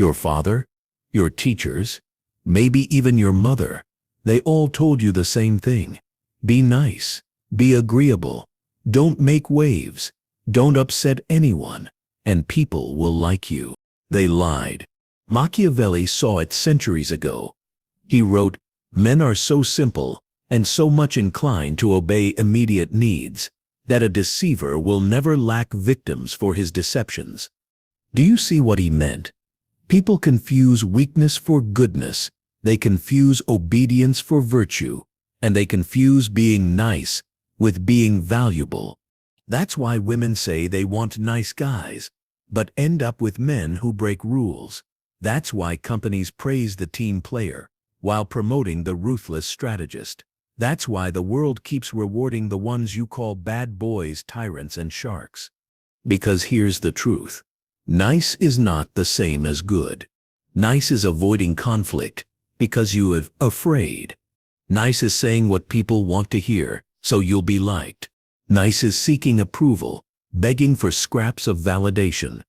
Your father? Your teachers? Maybe even your mother. They all told you the same thing. Be nice. Be agreeable. Don't make waves. Don't upset anyone. And people will like you. They lied. Machiavelli saw it centuries ago. He wrote, "Men are so simple and so much inclined to obey immediate needs that a deceiver will never lack victims for his deceptions." Do you see what he meant? People confuse weakness for goodness. They confuse obedience for virtue. And they confuse being nice with being valuable. That's why women say they want nice guys, but end up with men who break rules. That's why companies praise the team player while promoting the ruthless strategist. That's why the world keeps rewarding the ones you call bad boys, tyrants, and sharks. Because here's the truth. Nice is not the same as good. Nice is avoiding conflict because you are afraid. Nice is saying what people want to hear so you'll be liked. Nice is seeking approval, begging for scraps of validation.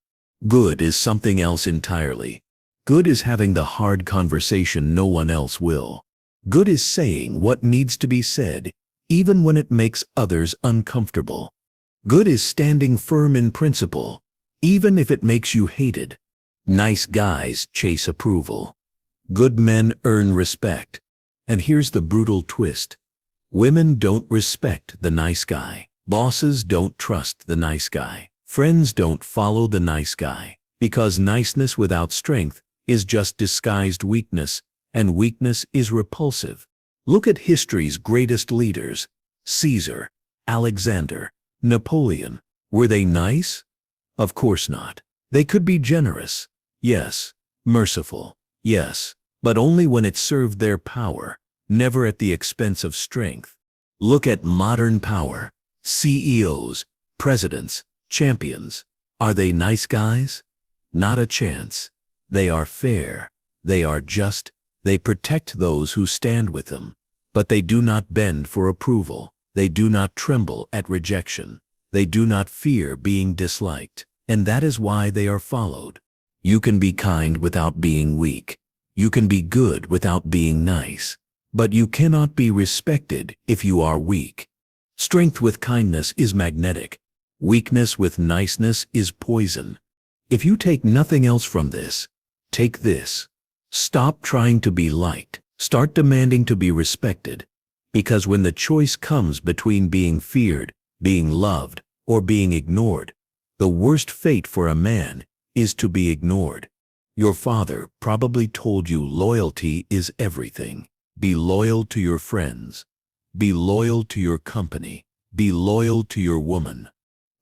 Good is something else entirely. Good is having the hard conversation no one else will. Good is saying what needs to be said, even when it makes others uncomfortable. Good is standing firm in principle, even if it makes you hated. Nice guys chase approval. Good men earn respect. And here's the brutal twist. Women don't respect the nice guy. Bosses don't trust the nice guy. Friends don't follow the nice guy. Because niceness without strength is just disguised weakness, and weakness is repulsive. Look at history's greatest leaders. Caesar, Alexander, Napoleon. Were they nice? Of course not. They could be generous. Yes. Merciful. Yes. But only when it served their power, never at the expense of strength. Look at modern power. CEOs, presidents, champions. Are they nice guys? Not a chance. They are fair. They are just. They protect those who stand with them. But they do not bend for approval. They do not tremble at rejection. They do not fear being disliked. And that is why they are followed. You can be kind without being weak. You can be good without being nice. But you cannot be respected if you are weak. Strength with kindness is magnetic. Weakness with niceness is poison. If you take nothing else from this, take this. Stop trying to be liked. Start demanding to be respected. Because when the choice comes between being feared, being loved, or being ignored, the worst fate for a man is to be ignored. Your father probably told you loyalty is everything. Be loyal to your friends. Be loyal to your company. Be loyal to your woman.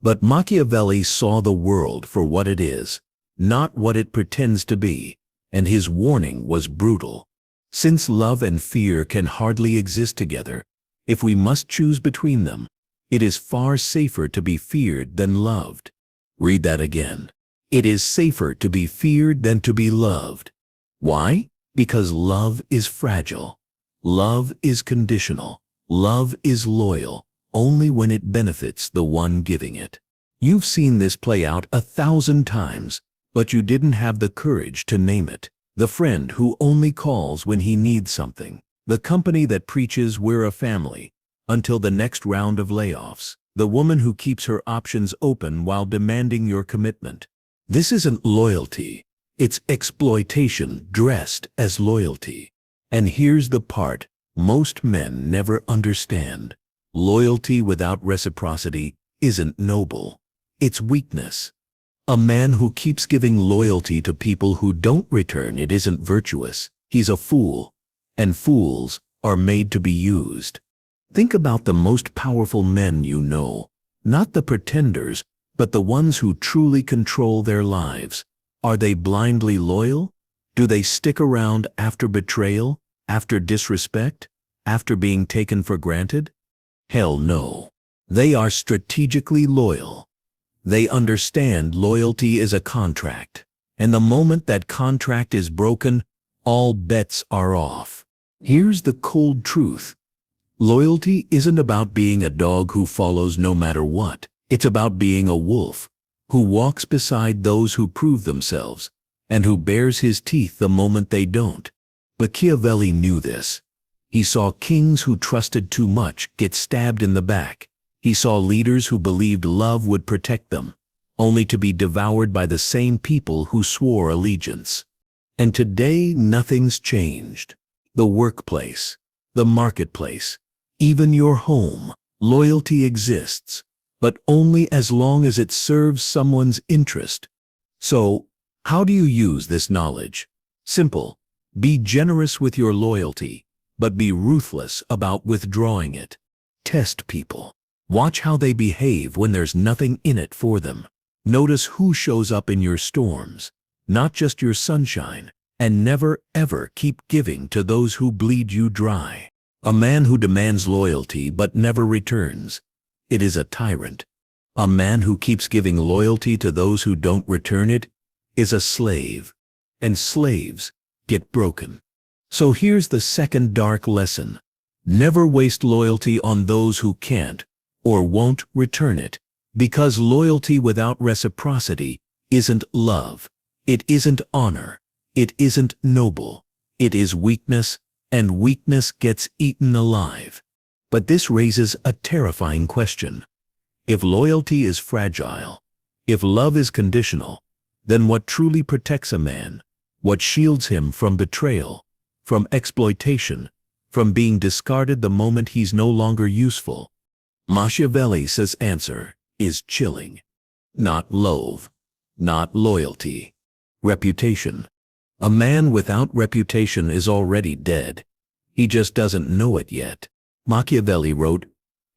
But Machiavelli saw the world for what it is, not what it pretends to be, and his warning was brutal. Since love and fear can hardly exist together, if we must choose between them, it is far safer to be feared than loved. Read that again. It is safer to be feared than to be loved. Why? Because love is fragile. Love is conditional. Love is loyal only when it benefits the one giving it. You've seen this play out 1,000 times, but you didn't have the courage to name it. The friend who only calls when he needs something. The company that preaches we're a family until the next round of layoffs. The woman who keeps her options open while demanding your commitment. This isn't loyalty. It's exploitation dressed as loyalty. And here's the part most men never understand. Loyalty without reciprocity isn't noble. It's weakness. A man who keeps giving loyalty to people who don't return it isn't virtuous. He's a fool. And fools are made to be used. Think about the most powerful men you know. Not the pretenders, but the ones who truly control their lives. Are they blindly loyal? Do they stick around after betrayal, after disrespect, after being taken for granted? Hell no. They are strategically loyal. They understand loyalty is a contract, and the moment that contract is broken, all bets are off. Here's the cold truth. Loyalty isn't about being a dog who follows no matter what. It's about being a wolf who walks beside those who prove themselves and who bares his teeth the moment they don't. Machiavelli knew this. He saw kings who trusted too much get stabbed in the back. He saw leaders who believed love would protect them, only to be devoured by the same people who swore allegiance. And today nothing's changed. The workplace, the marketplace, even your home, loyalty exists, but only as long as it serves someone's interest. So, how do you use this knowledge? Simple. Be generous with your loyalty, but be ruthless about withdrawing it. Test people. Watch how they behave when there's nothing in it for them. Notice who shows up in your storms, not just your sunshine, and never ever keep giving to those who bleed you dry. A man who demands loyalty but never returns, it is a tyrant. A man who keeps giving loyalty to those who don't return it is a slave. And slaves get broken. So here's the second dark lesson. Never waste loyalty on those who can't or won't return it, because loyalty without reciprocity isn't love. It isn't honor. It isn't noble. It is weakness, and weakness gets eaten alive. But this raises a terrifying question. If loyalty is fragile, if love is conditional, then what truly protects a man? What shields him from betrayal, from exploitation, from being discarded the moment he's no longer useful? Machiavelli's answer is chilling. Not love, not loyalty. Reputation. A man without reputation is already dead. He just doesn't know it yet. Machiavelli wrote,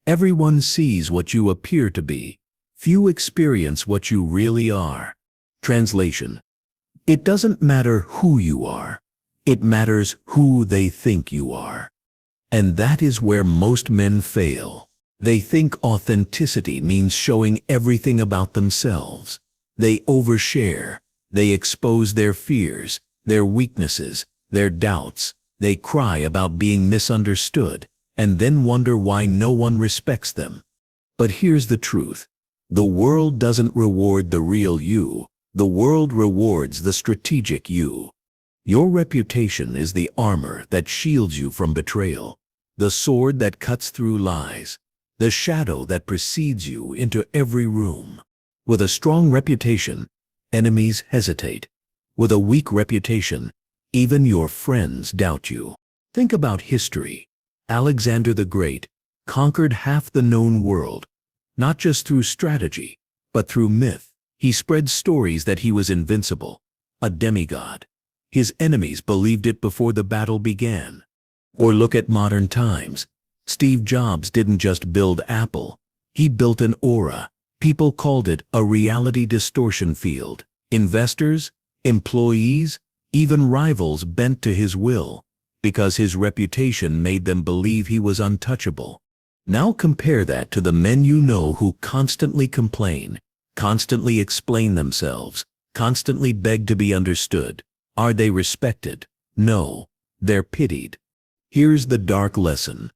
"Everyone sees what you appear to be. Few experience what you really are." Translation. It doesn't matter who you are. It matters who they think you are. And that is where most men fail. They think authenticity means showing everything about themselves. They overshare. They expose their fears, their weaknesses, their doubts. They cry about being misunderstood, and then wonder why no one respects them. But here's the truth. The world doesn't reward the real you. The world rewards the strategic you. Your reputation is the armor that shields you from betrayal, the sword that cuts through lies, the shadow that precedes you into every room. With a strong reputation, enemies hesitate. With a weak reputation, even your friends doubt you. Think about history. Alexander the Great conquered half the known world, not just through strategy, but through myth. He spread stories that he was invincible, a demigod. His enemies believed it before the battle began. Or look at modern times. Steve Jobs didn't just build Apple. He built an aura. People called it a reality distortion field. Investors, employees, even rivals bent to his will, because his reputation made them believe he was untouchable. Now compare that to the men you know who constantly complain, constantly explain themselves, constantly beg to be understood. Are they respected? No, they're pitied. Here's the dark lesson.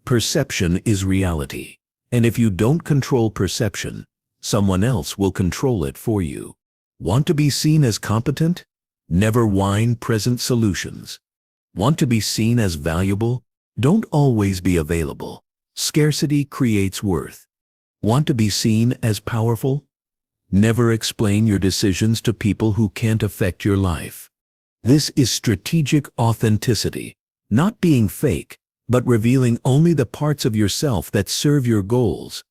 Perception is reality. And if you don't control perception, someone else will control it for you. Want to be seen as competent? Never whine present solutions. Want to be seen as valuable? Don't always be available. Scarcity creates worth. Want to be seen as powerful? Never explain your decisions to people who can't affect your life. This is strategic authenticity, not being fake, but revealing only the parts of yourself that serve your goals.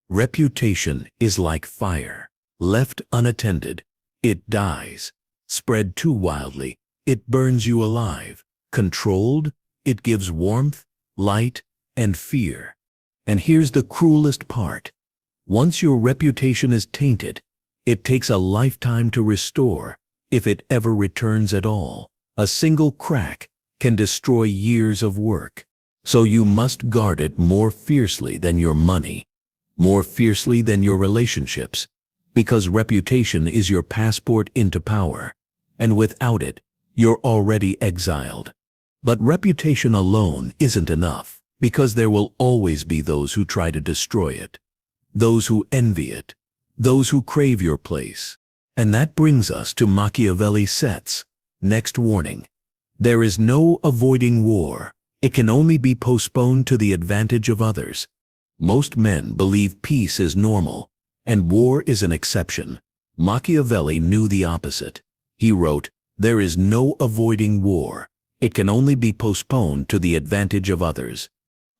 Reputation is like fire. Left unattended, it dies. Spread too wildly, it burns you alive. Controlled, it gives warmth, light, and fear. And here's the cruelest part. Once your reputation is tainted, it takes a lifetime to restore, if it ever returns at all. A single crack can destroy years of work. So you must guard it more fiercely than your money, more fiercely than your relationships, because reputation is your passport into power, and without it, you're already exiled. But reputation alone isn't enough, because there will always be those who try to destroy it, those who envy it, those who crave your place. And that brings us to Machiavelli sets. Next warning. There is no avoiding war. It can only be postponed to the advantage of others. Most men believe peace is normal, and war is an exception. Machiavelli knew the opposite. He wrote, "There is no avoiding war. It can only be postponed to the advantage of others."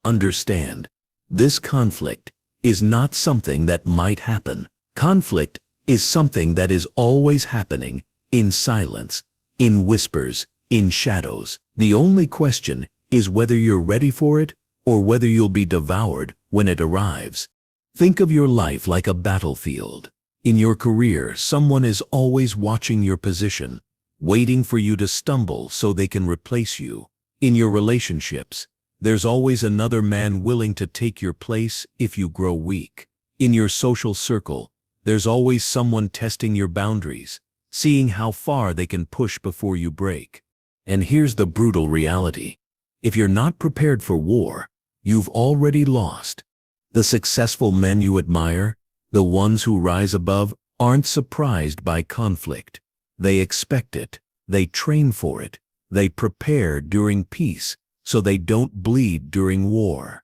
Understand, this conflict is not something that might happen. Conflict is something that is always happening, in silence, in whispers, in shadows. The only question is whether you're ready for it or whether you'll be devoured when it arrives. Think of your life like a battlefield. In your career, someone is always watching your position, waiting for you to stumble so they can replace you. In your relationships, there's always another man willing to take your place if you grow weak. In your social circle, there's always someone testing your boundaries, seeing how far they can push before you break. And here's the brutal reality. If you're not prepared for war, you've already lost. The successful men you admire, the ones who rise above, aren't surprised by conflict. They expect it. They train for it. They prepare during peace so they don't bleed during war.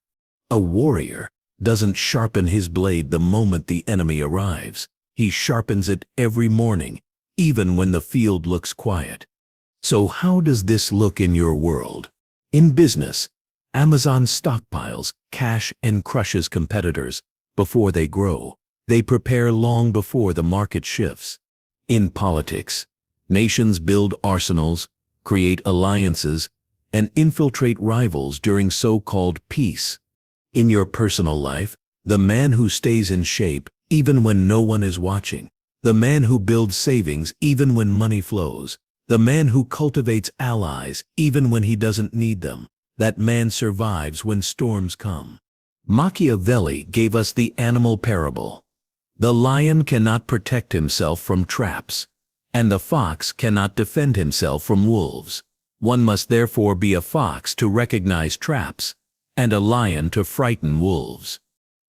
A warrior doesn't sharpen his blade the moment the enemy arrives. He sharpens it every morning, even when the field looks quiet. So how does this look in your world? In business, Amazon stockpiles cash and crushes competitors before they grow. They prepare long before the market shifts. In politics, nations build arsenals, create alliances, and infiltrate rivals during so-called peace. In your personal life, the man who stays in shape even when no one is watching, the man who builds savings even when money flows, the man who cultivates allies even when he doesn't need them, that man survives when storms come. Machiavelli gave us the animal parable. The lion cannot protect himself from traps, and the fox cannot defend himself from wolves. One must therefore be a fox to recognize traps, and a lion to frighten wolves.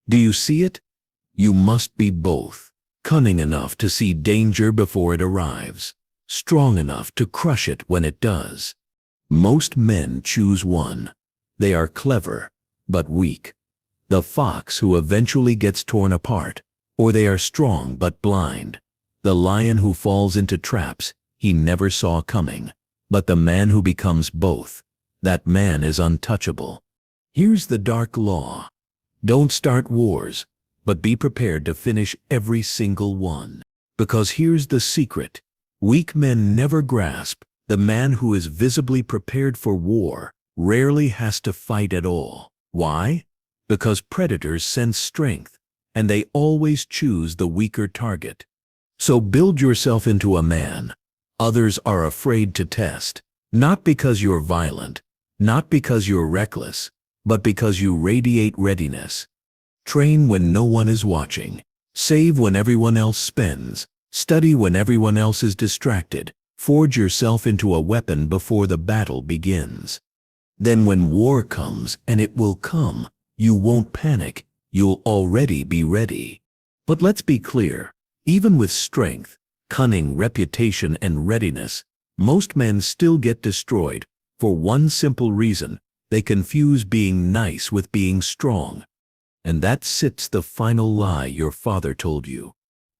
Do you see it? You must be both. Cunning enough to see danger before it arrives, strong enough to crush it when it does. Most men choose one. They are clever, but weak. The fox who eventually gets torn apart, or they are strong but blind. The lion who falls into traps he never saw coming. But the man who becomes both, that man is untouchable. Here's the dark law. Don't start wars, but be prepared to finish every single one. Because here's the secret. Weak men never grasp. The man who is visibly prepared for war rarely has to fight at all. Why? Because predators sense strength, and they always choose the weaker target. So build yourself into a man others are afraid to test, not because you're violent, not because you're reckless, but because you radiate readiness. Train when no one is watching. Save when everyone else spends. Study when everyone else is distracted. Forge yourself into a weapon before the battle begins. Then when war comes, and it will come, you won't panic. You'll already be ready. But let's be clear, even with strength, cunning, reputation, and readiness, most men still get destroyed for one simple reason: they confuse being nice with being strong. And that sits the final lie your father told you.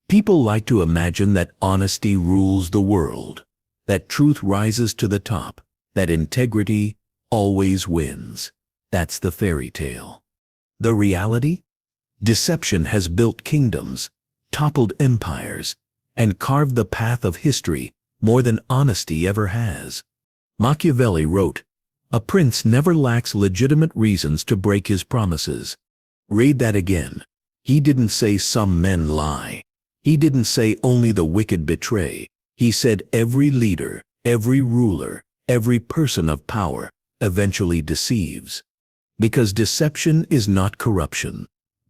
People like to imagine that honesty rules the world, that truth rises to the top, that integrity always wins. That's the fairy tale. The reality? Deception has built kingdoms, toppled empires, and carved the path of history more than honesty ever has. Machiavelli wrote, "A prince never lacks legitimate reasons to break his promises." Read that again. He didn't say some men lie. He didn't say only the wicked betray. He said every leader, every ruler, every person of power eventually deceives. Because deception is not corruption.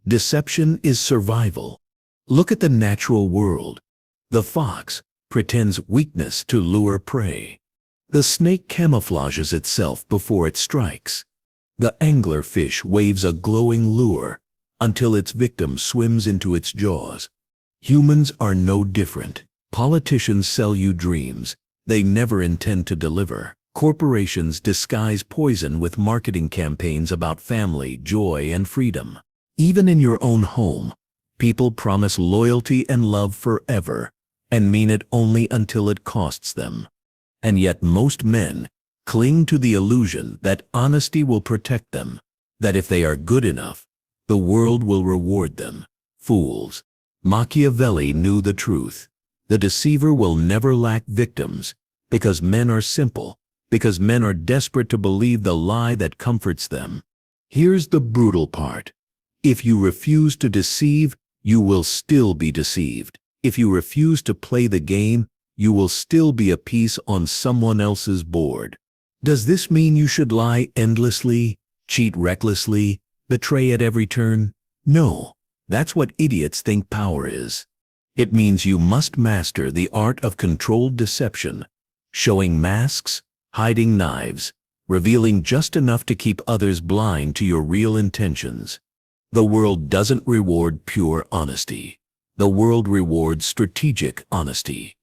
Deception is survival. Look at the natural world. The fox pretends weakness to lure prey. The snake camouflages itself before it strikes. The anglerfish waves a glowing lure until its victim swims into its jaws. Humans are no different. Politicians sell you dreams they never intend to deliver. Corporations disguise poison with marketing campaigns about family, joy, and freedom. Even in your own home, people promise loyalty and love forever and mean it only until it costs them. And yet most men cling to the illusion that honesty will protect them, that if they are good enough, the world will reward them. Fools. Machiavelli knew the truth. The deceiver will never lack victims, because men are simple, because men are desperate to believe the lie that comforts them. Here's the brutal part. If you refuse to deceive, you will still be deceived. If you refuse to play the game, you will still be a piece on someone else's board. Does this mean you should lie endlessly, cheat recklessly, betray at every turn? No, that's what idiots think power is. It means you must master the art of controlled deception, showing masks, hiding knives, revealing just enough to keep others blind to your real intentions. The world doesn't reward pure honesty. The world rewards strategic honesty.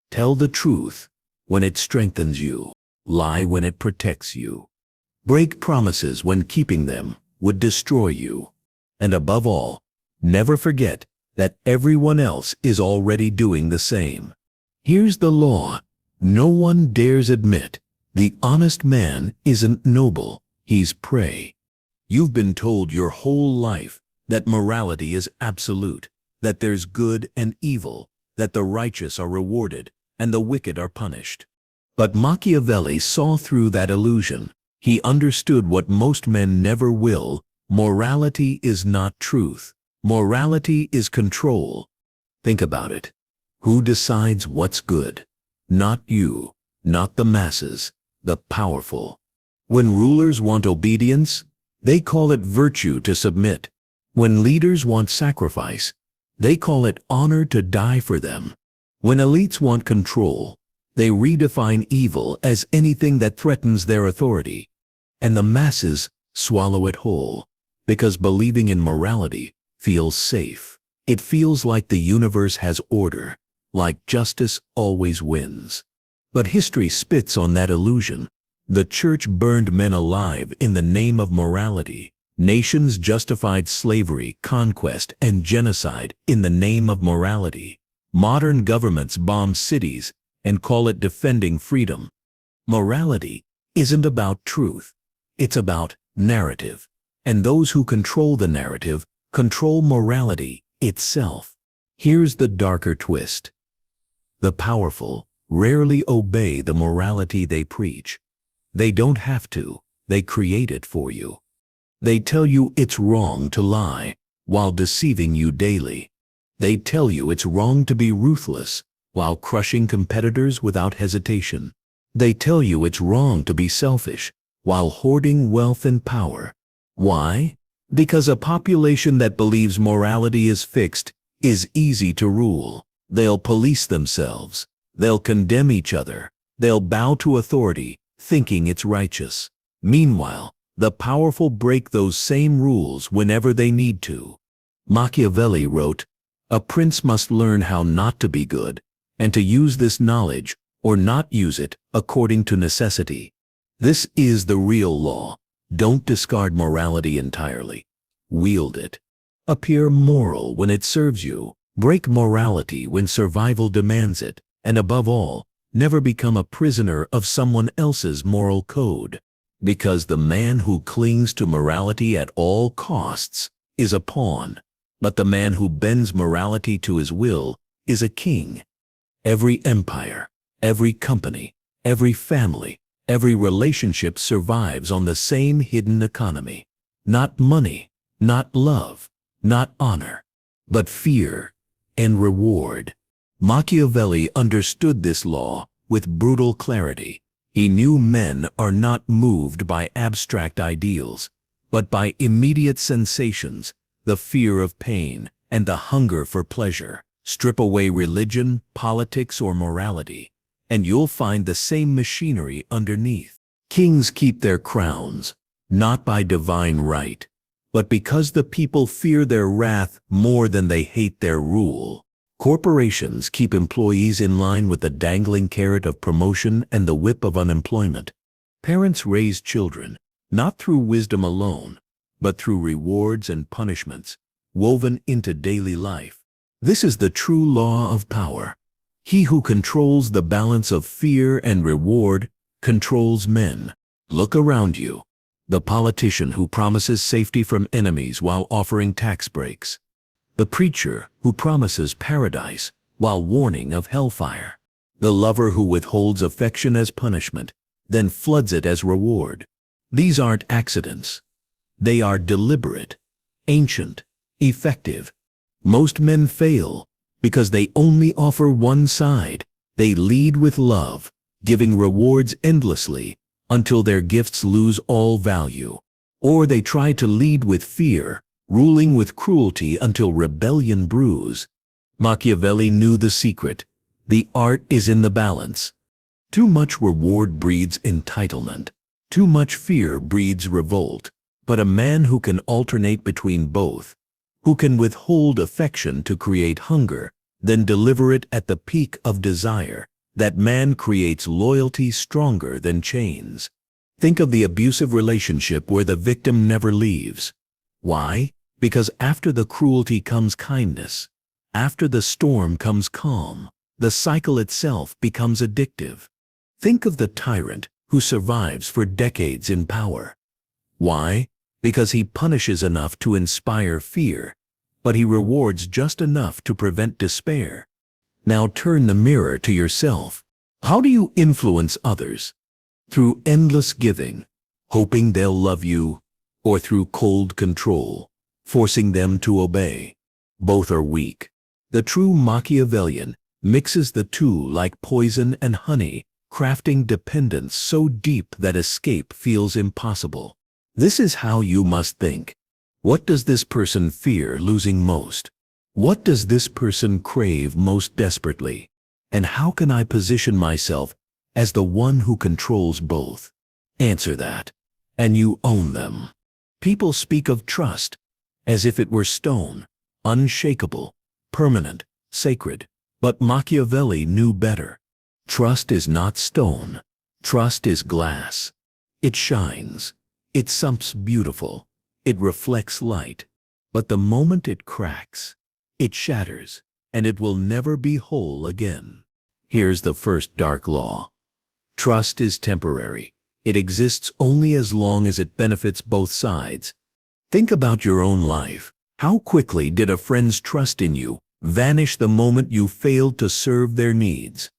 Tell the truth when it strengthens you. Lie when it protects you. Break promises when keeping them would destroy you. And above all, never forget that everyone else is already doing the same. Here's the law. No one dares admit the honest man isn't noble, he's prey. You've been told your whole life that morality is absolute, that there's good and evil, that the righteous are rewarded and the wicked are punished. But Machiavelli saw through that illusion. He understood what most men never will. Morality is not truth. Morality is control. Think about it. Who decides what's good? Not you, not the masses, the powerful. When rulers want obedience, they call it virtue to submit. When leaders want sacrifice, they call it honor to die for them. When elites want control, they redefine evil as anything that threatens their authority. And the masses swallow it whole, because believing in morality feels safe. It feels like the universe has order, like justice always wins. But history spits on that illusion. The church burned men alive in the name of morality. Nations justified slavery, conquest, and genocide in the name of morality. Modern governments bomb cities and call it defending freedom. Morality isn't about truth. It's about narrative. And those who control the narrative control morality itself. Here's the darker twist. The powerful rarely obey the morality they preach. They don't have to. They create it for you. They tell you it's wrong to lie while deceiving you daily. They tell you it's wrong to be ruthless while crushing competitors without hesitation. They tell you it's wrong to be selfish while hoarding wealth and power. Why? Because a population that believes morality is fixed is easy to rule. They'll police themselves. They'll condemn each other. They'll bow to authority, thinking it's righteous. Meanwhile, the powerful break those same rules whenever they need to. Machiavelli wrote, "A prince must learn how not to be good, and to use this knowledge, or not use it, according to necessity." This is the real law. Don't discard morality entirely. Wield it. Appear moral when it serves you. Break morality when survival demands it. And above all, never become a prisoner of someone else's moral code. Because the man who clings to morality at all costs is a pawn. But the man who bends morality to his will is a king. Every empire, every company, every family, every relationship survives on the same hidden economy. Not money, not love, not honor, but fear and reward. Machiavelli understood this law with brutal clarity. He knew men are not moved by abstract ideals, but by immediate sensations, the fear of pain and the hunger for pleasure. Strip away religion, politics, or morality, and you'll find the same machinery underneath. Kings keep their crowns, not by divine right, but because the people fear their wrath more than they hate their rule. Corporations keep employees in line with the dangling carrot of promotion and the whip of unemployment. Parents raise children, not through wisdom alone, but through rewards and punishments, woven into daily life. This is the true law of power. He who controls the balance of fear and reward controls men. Look around you. The politician who promises safety from enemies while offering tax breaks. The preacher who promises paradise while warning of hellfire. The lover who withholds affection as punishment, then floods it as reward. These aren't accidents. They are deliberate, ancient, effective. Most men fail because they only offer one side. They lead with love, giving rewards endlessly until their gifts lose all value. Or they try to lead with fear, ruling with cruelty until rebellion brews. Machiavelli knew the secret. The art is in the balance. Too much reward breeds entitlement. Too much fear breeds revolt. But a man who can alternate between both, who can withhold affection to create hunger, then deliver it at the peak of desire, that man creates loyalty stronger than chains. Think of the abusive relationship where the victim never leaves. Why? Because after the cruelty comes kindness. After the storm comes calm. The cycle itself becomes addictive. Think of the tyrant who survives for decades in power. Why? Because he punishes enough to inspire fear, but he rewards just enough to prevent despair. Now turn the mirror to yourself. How do you influence others? Through endless giving, hoping they'll love you, or through cold control, forcing them to obey? Both are weak. The true Machiavellian mixes the two like poison and honey, crafting dependence so deep that escape feels impossible. This is how you must think. What does this person fear losing most? What does this person crave most desperately? And how can I position myself as the one who controls both? Answer that, and you own them. People speak of trust as if it were stone, unshakable, permanent, sacred. But Machiavelli knew better. Trust is not stone. Trust is glass. It shines. It sumps beautiful. It reflects light. But the moment it cracks, it shatters, and it will never be whole again. Here's the first dark law. Trust is temporary. It exists only as long as it benefits both sides. Think about your own life. How quickly did a friend's trust in you vanish the moment you failed to serve their needs?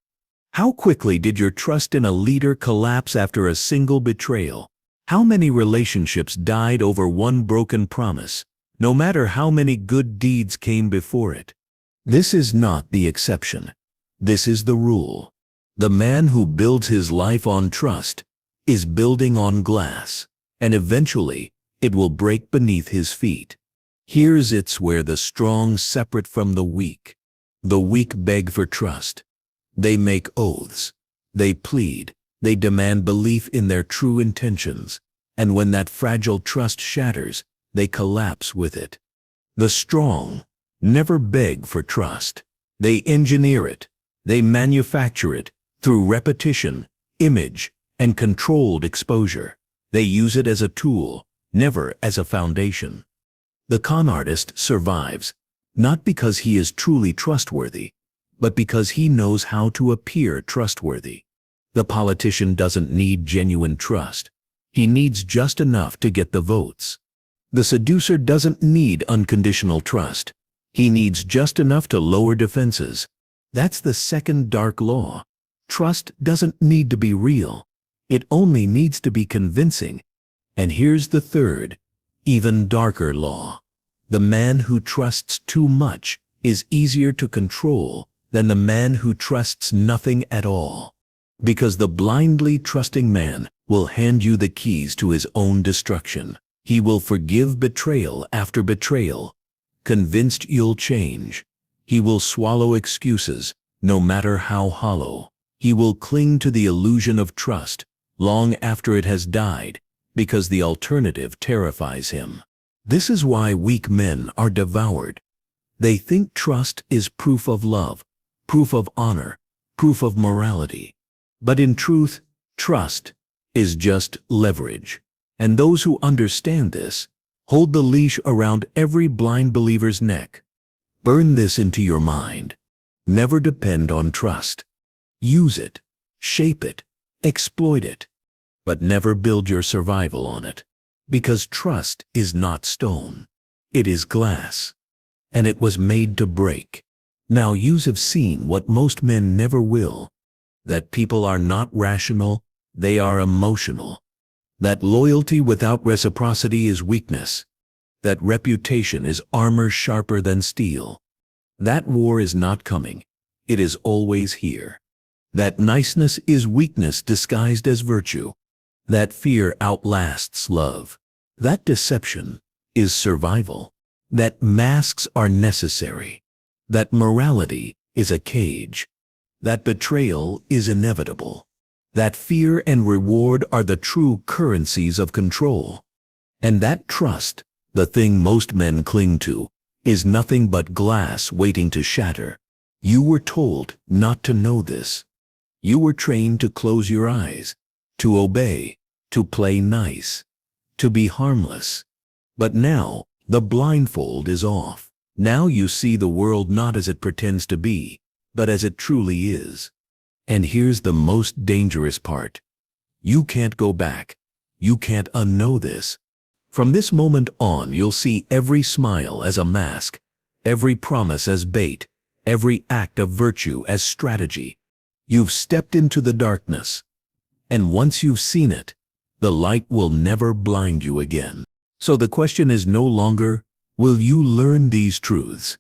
How quickly did your trust in a leader collapse after a single betrayal? How many relationships died over one broken promise, no matter how many good deeds came before it? This is not the exception. This is the rule. The man who builds his life on trust is building on glass, and eventually it will break beneath his feet. Here's where the strong separate from the weak. The weak beg for trust. They make oaths. They plead. They demand belief in their true intentions. And when that fragile trust shatters, they collapse with it. The strong never beg for trust. They engineer it. They manufacture it through repetition, image, and controlled exposure. They use it as a tool, never as a foundation. The con artist survives, not because he is truly trustworthy, but because he knows how to appear trustworthy. The politician doesn't need genuine trust. He needs just enough to get the votes. The seducer doesn't need unconditional trust. He needs just enough to lower defenses. That's the second dark law. Trust doesn't need to be real. It only needs to be convincing. And here's the third, even darker law. The man who trusts too much is easier to control than the man who trusts nothing at all. Because the blindly trusting man will hand you the keys to his own destruction. He will forgive betrayal after betrayal, convinced you'll change. He will swallow excuses, no matter how hollow. He will cling to the illusion of trust long after it has died, because the alternative terrifies him. This is why weak men are devoured. They think trust is proof of love, proof of honor, proof of morality. But in truth, trust is just leverage. And those who understand this hold the leash around every blind believer's neck. Burn this into your mind. Never depend on trust. Use it, shape it, exploit it, but never build your survival on it. Because trust is not stone. It is glass. And it was made to break. Now you have seen what most men never will. That people are not rational, they are emotional. That loyalty without reciprocity is weakness. That reputation is armor sharper than steel. That war is not coming. It is always here. That niceness is weakness disguised as virtue. That fear outlasts love. That deception is survival. That masks are necessary. That morality is a cage. That betrayal is inevitable. That fear and reward are the true currencies of control. And that trust, the thing most men cling to, is nothing but glass waiting to shatter. You were told not to know this. You were trained to close your eyes, to obey, to play nice, to be harmless. But now, the blindfold is off. Now you see the world not as it pretends to be, but as it truly is. And here's the most dangerous part. You can't go back. You can't unknow this. From this moment on, you'll see every smile as a mask, every promise as bait, every act of virtue as strategy. You've stepped into the darkness. And once you've seen it, the light will never blind you again. So the question is no longer, will you learn these truths?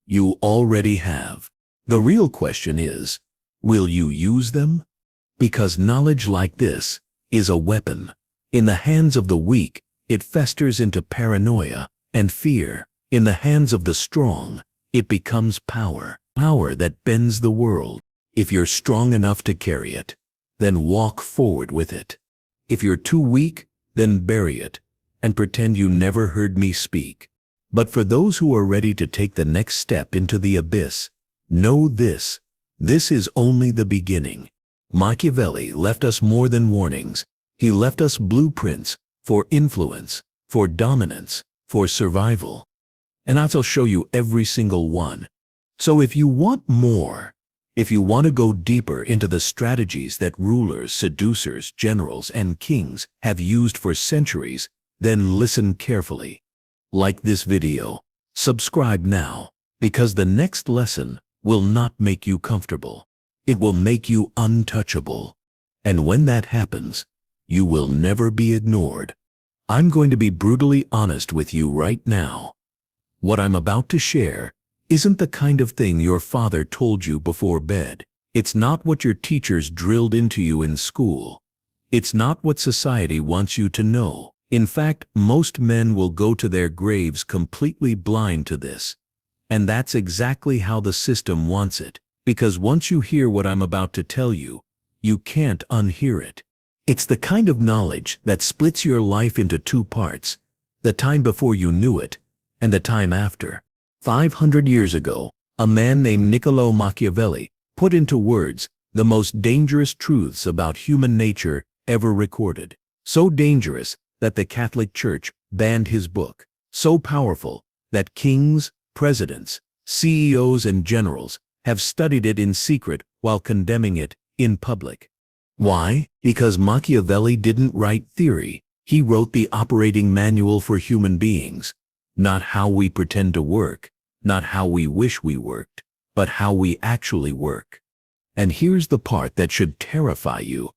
You already have. The real question is, will you use them? Because knowledge like this is a weapon. In the hands of the weak, it festers into paranoia and fear. In the hands of the strong, it becomes power. Power that bends the world. If you're strong enough to carry it, then walk forward with it. If you're too weak, then bury it and pretend you never heard me speak. But for those who are ready to take the next step into the abyss, know this. This is only the beginning. Machiavelli left us more than warnings. He left us blueprints for influence, for dominance, for survival. And I'll show you every single one. So if you want more, if you want to go deeper into the strategies that rulers, seducers, generals, and kings have used for centuries, then listen carefully. Like this video, subscribe now, because the next lesson will not make you comfortable. It will make you untouchable. And when that happens, you will never be ignored. I'm going to be brutally honest with you right now. What I'm about to share isn't the kind of thing your father told you before bed. It's not what your teachers drilled into you in school. It's not what society wants you to know. In fact, most men will go to their graves completely blind to this. And that's exactly how the system wants it. Because once you hear what I'm about to tell you, you can't unhear it. It's the kind of knowledge that splits your life into two parts, the time before you knew it, and the time after. 500 years ago, a man named Niccolò Machiavelli put into words the most dangerous truths about human nature ever recorded. So dangerous that the Catholic Church banned his book. So powerful that kings, presidents, CEOs, and generals have studied it in secret while condemning it in public. Why? Because Machiavelli didn't write theory. He wrote the operating manual for human beings. Not how we pretend to work, not how we wish we worked, but how we actually work. And here's the part that should terrify you.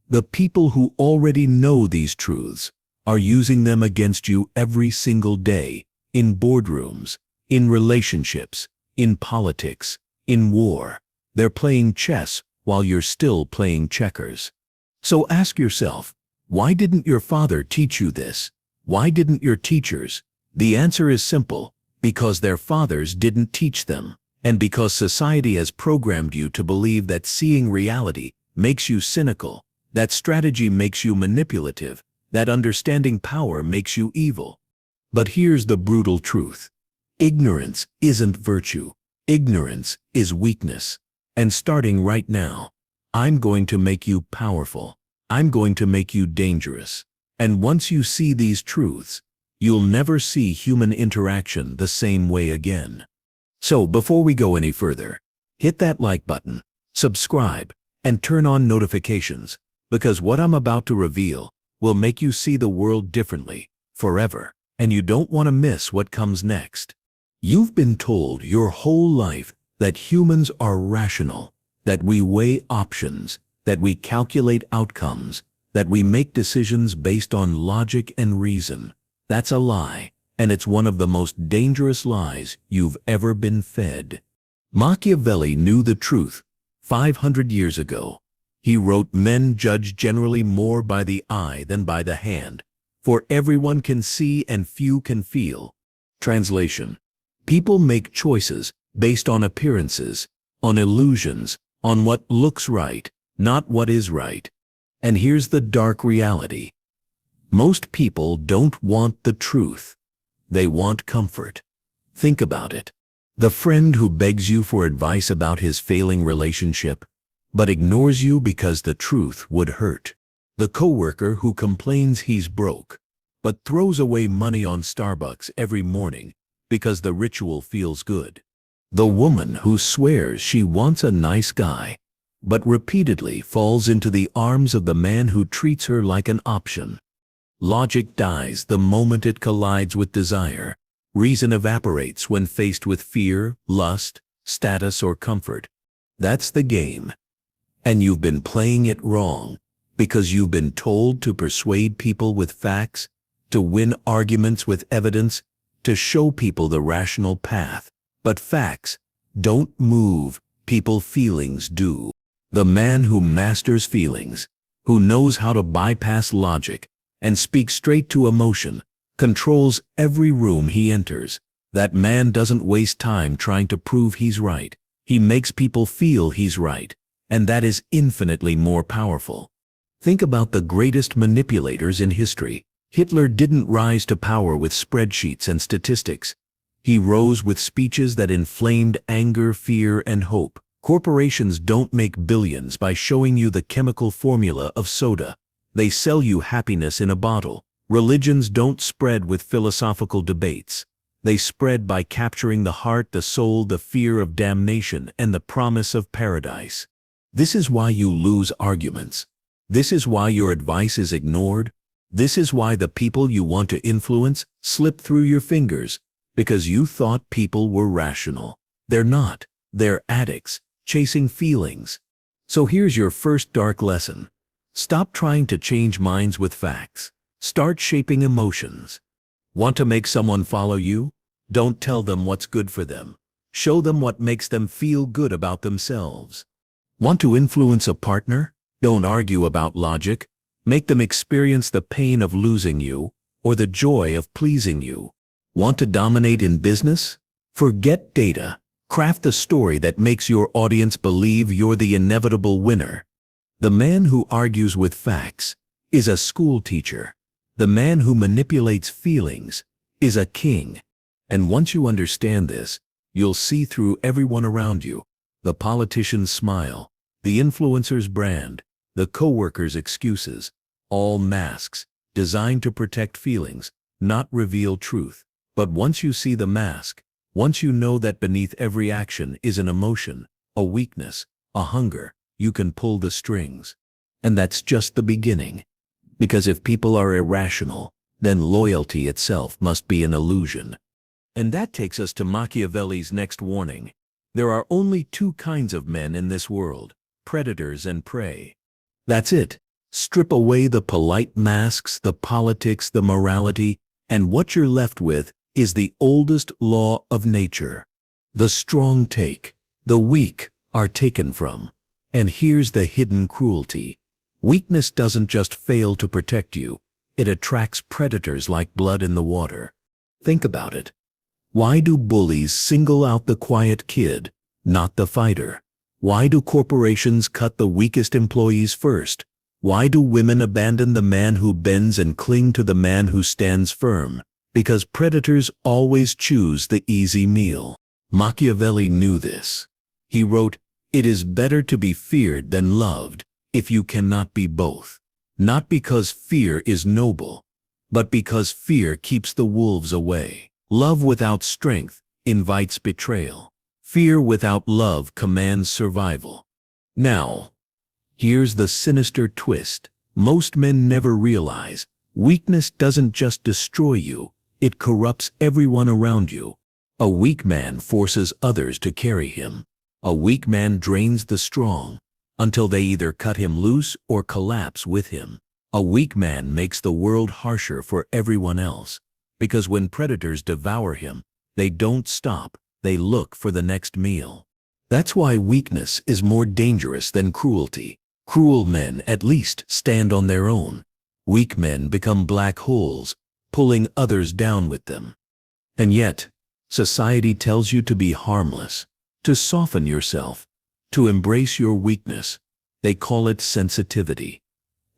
The people who already know these truths are using them against you every single day, in boardrooms, in relationships, in politics, in war. They're playing chess while you're still playing checkers. So ask yourself, why didn't your father teach you this? Why didn't your teachers? The answer is simple, because their fathers didn't teach them, and because society has programmed you to believe that seeing reality makes you cynical, that strategy makes you manipulative, that understanding power makes you evil. But here's the brutal truth. Ignorance isn't virtue. Ignorance is weakness. And starting right now, I'm going to make you powerful. I'm going to make you dangerous. And once you see these truths, you'll never see human interaction the same way again. So before we go any further, hit that like button, subscribe, and turn on notifications, because what I'm about to reveal will make you see the world differently, forever, and you don't want to miss what comes next. You've been told your whole life that humans are rational, that we weigh options, that we calculate outcomes, that we make decisions based on logic and reason. That's a lie, and it's one of the most dangerous lies you've ever been fed. Machiavelli knew the truth 500 years ago. He wrote, "Men judge generally more by the eye than by the hand, for everyone can see and few can feel." Translation: people make choices based on appearances, on illusions, on what looks right, not what is right. And here's the dark reality. Most people don't want the truth. They want comfort. Think about it. The friend who begs you for advice about his failing relationship, but ignores you because the truth would hurt. The coworker who complains he's broke, but throws away money on Starbucks every morning because the ritual feels good. The woman who swears she wants a nice guy, but repeatedly falls into the arms of the man who treats her like an option. Logic dies the moment it collides with desire. Reason evaporates when faced with fear, lust, status, or comfort. That's the game. And you've been playing it wrong, because you've been told to persuade people with facts, to win arguments with evidence, to show people the rational path. But facts don't move, people's feelings do. The man who masters feelings, who knows how to bypass logic and speak straight to emotion, controls every room he enters. That man doesn't waste time trying to prove he's right. He makes people feel he's right, and that is infinitely more powerful. Think about the greatest manipulators in history. Hitler didn't rise to power with spreadsheets and statistics. He rose with speeches that inflamed anger, fear, and hope. Corporations don't make billions by showing you the chemical formula of soda. They sell you happiness in a bottle. Religions don't spread with philosophical debates. They spread by capturing the heart, the soul, the fear of damnation, and the promise of paradise. This is why you lose arguments. This is why your advice is ignored. This is why the people you want to influence slip through your fingers, because you thought people were rational. They're not. They're addicts, chasing feelings. So here's your first dark lesson. Stop trying to change minds with facts. Start shaping emotions. Want to make someone follow you? Don't tell them what's good for them. Show them what makes them feel good about themselves. Want to influence a partner? Don't argue about logic. Make them experience the pain of losing you or the joy of pleasing you. Want to dominate in business? Forget data. Craft a story that makes your audience believe you're the inevitable winner. The man who argues with facts is a school teacher. The man who manipulates feelings is a king. And once you understand this, you'll see through everyone around you. The politician's smile, the influencer's brand, the coworker's excuses, all masks designed to protect feelings, not reveal truth. But once you see the mask, once you know that beneath every action is an emotion, a weakness, a hunger, you can pull the strings. And that's just the beginning. Because if people are irrational, then loyalty itself must be an illusion. And that takes us to Machiavelli's next warning. There are only two kinds of men in this world, predators and prey. That's it. Strip away the polite masks, the politics, the morality, and what you're left with is the oldest law of nature. The strong take, the weak are taken from. And here's the hidden cruelty. Weakness doesn't just fail to protect you, it attracts predators like blood in the water. Think about it. Why do bullies single out the quiet kid, not the fighter? Why do corporations cut the weakest employees first? Why do women abandon the man who bends and cling to the man who stands firm? Because predators always choose the easy meal. Machiavelli knew this. He wrote, "It is better to be feared than loved, if you cannot be both." Not because fear is noble, but because fear keeps the wolves away. Love without strength invites betrayal. Fear without love commands survival. Now, here's the sinister twist. Most men never realize weakness doesn't just destroy you, it corrupts everyone around you. A weak man forces others to carry him. A weak man drains the strong until they either cut him loose or collapse with him. A weak man makes the world harsher for everyone else, because when predators devour him, they don't stop, they look for the next meal. That's why weakness is more dangerous than cruelty. Cruel men at least stand on their own. Weak men become black holes, pulling others down with them. And yet, society tells you to be harmless, to soften yourself, to embrace your weakness. They call it sensitivity.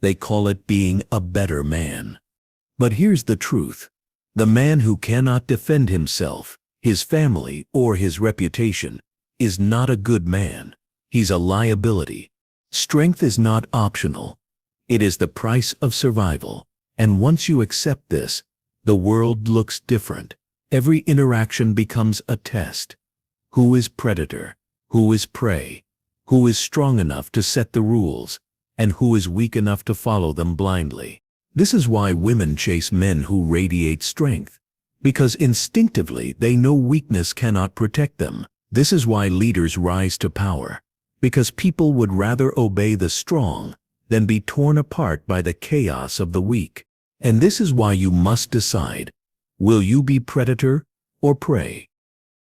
They call it being a better man. But here's the truth. The man who cannot defend himself, his family, or his reputation is not a good man. He's a liability. Strength is not optional. It is the price of survival. And once you accept this, the world looks different. Every interaction becomes a test. Who is predator? Who is prey? Who is strong enough to set the rules? And who is weak enough to follow them blindly? This is why women chase men who radiate strength, because instinctively they know weakness cannot protect them. This is why leaders rise to power, because people would rather obey the strong than be torn apart by the chaos of the weak. And this is why you must decide, will you be predator or prey?